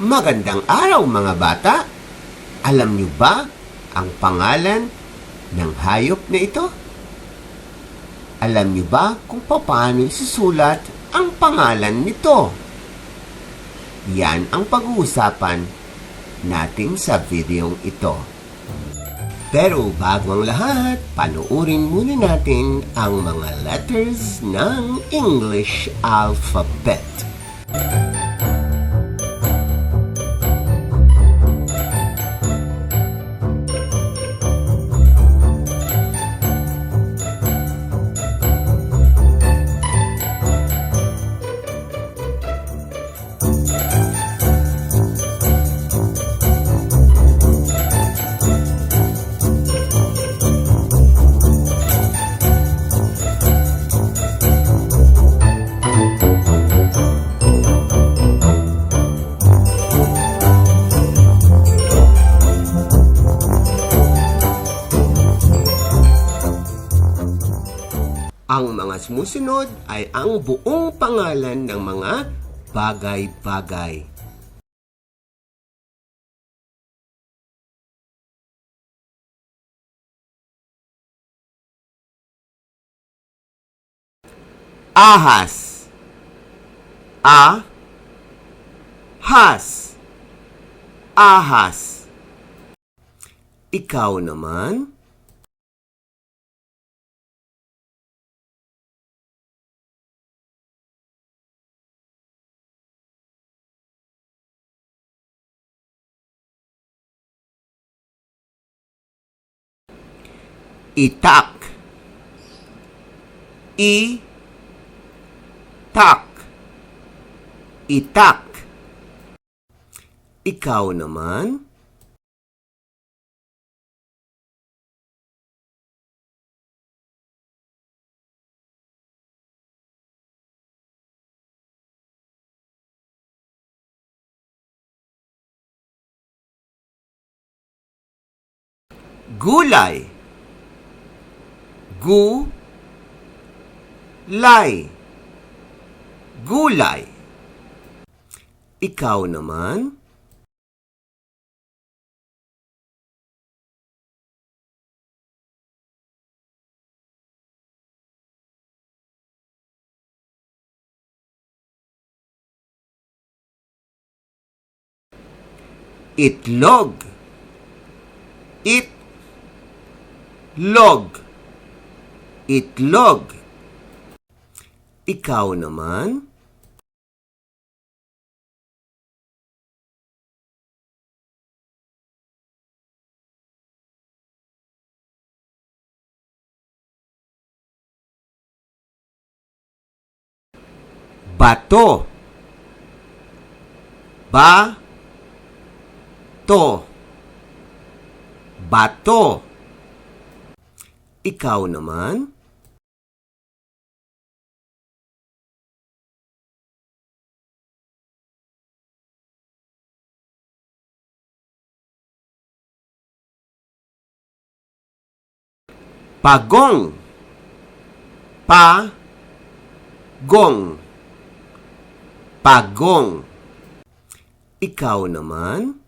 Magandang araw mga bata! Alam niyo ba ang pangalan ng hayop na ito? Alam niyo ba kung paano isusulat ang pangalan nito? Yan ang pag-uusapan natin sa videong ito. Pero bago ang lahat, panoorin muna natin ang mga letters ng English alphabet. Ang mga sumusunod ay ang buong pangalan ng mga bagay-bagay. Ahas. Ahas. Ahas. Ikaw naman? Itak. Itak. Itak. Ikaw naman? Gulay. Gulay. Gulay. Ikaw naman? Itlog. Itlog. Itlog. Ikaw naman? Bato. Bato. Bato. Ikaw naman? Pagong. Pagong. Pagong. Ikaw naman?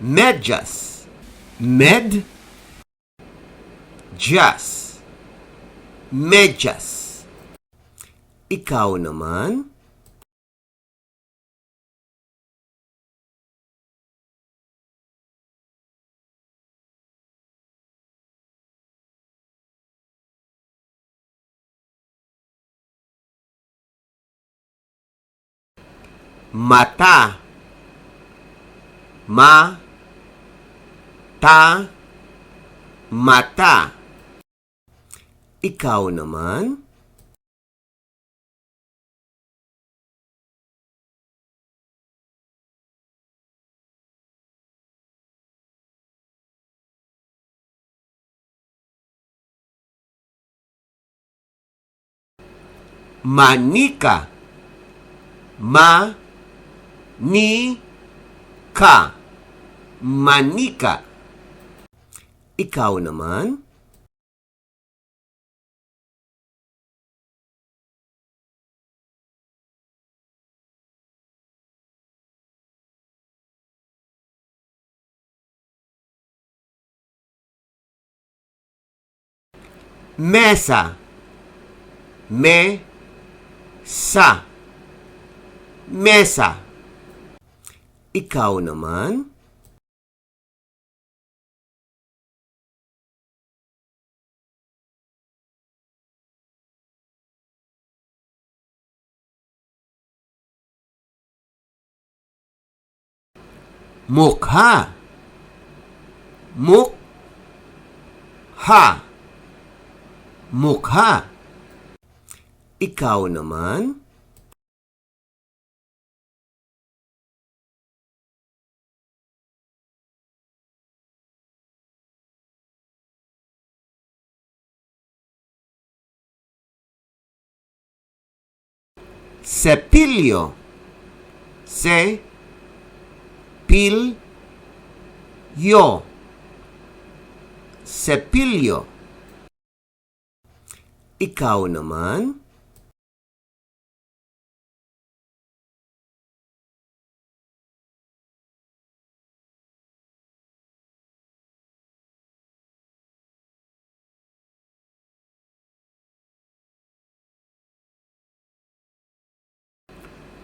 Medyas. Medyas. Medyas. Ikaw naman? Mata. Mata. Ikaw naman? Manika. Manika. ka, manika. Ikaw naman? Mesa, sa, mesa. Ikaw naman? Mukha, mukha, mukha. Ikaw naman? Sepilyo, yo, sepilyo. Ikaw naman?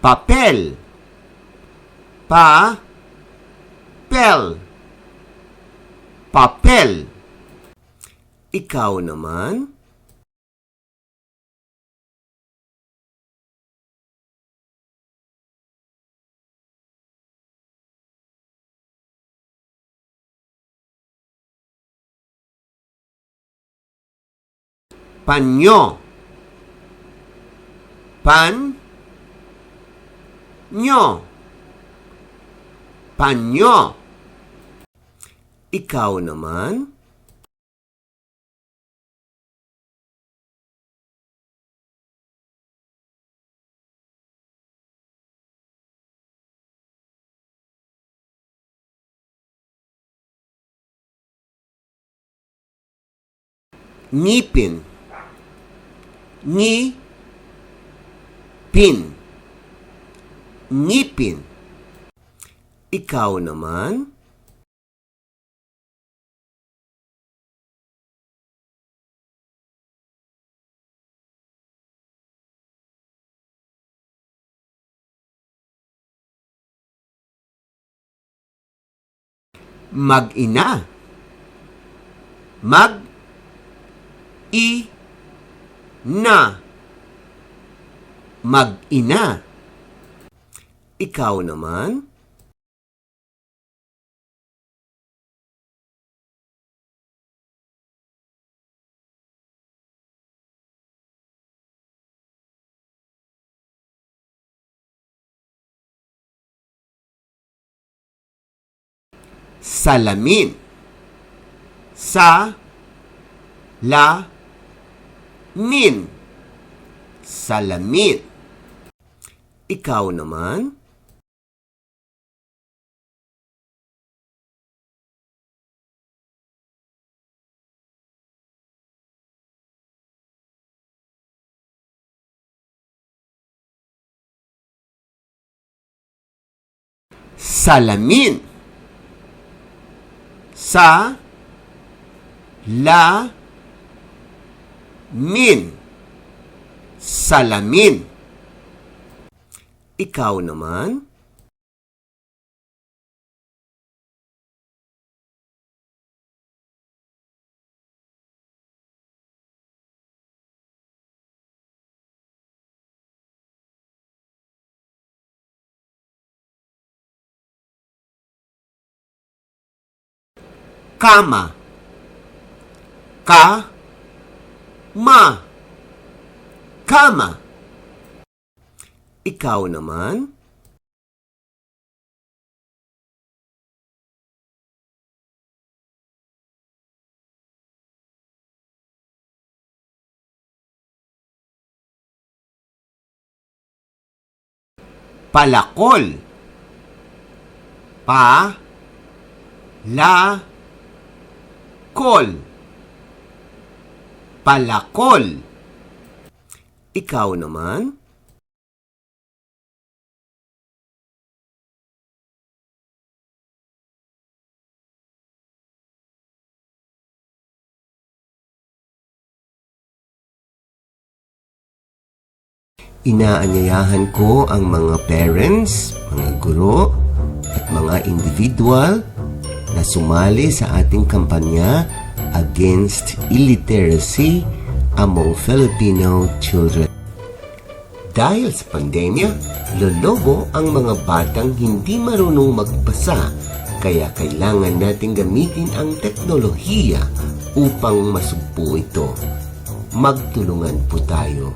Papel, papel. Ikaw naman? Panyo, panyo. Ikaw naman? Ngipin, ngipin. Ikaw naman? Mag-ina, mag-ina. Ikaw naman? Salamin, salamin. Ikaw naman? Salamin, salamin. Ikaw naman? Kama, kama. Ikaw naman? Palakol, Kol. Palakol. Ikaw naman? Inaanyayahan ko ang mga parents, mga guro, at mga individual na sumali sa ating kampanya against illiteracy among Filipino children. Dahil sa pandemya, lolobo ang mga batang hindi marunong magbasa, kaya kailangan nating gamitin ang teknolohiya upang masugpo ito. Magtulungan po tayo.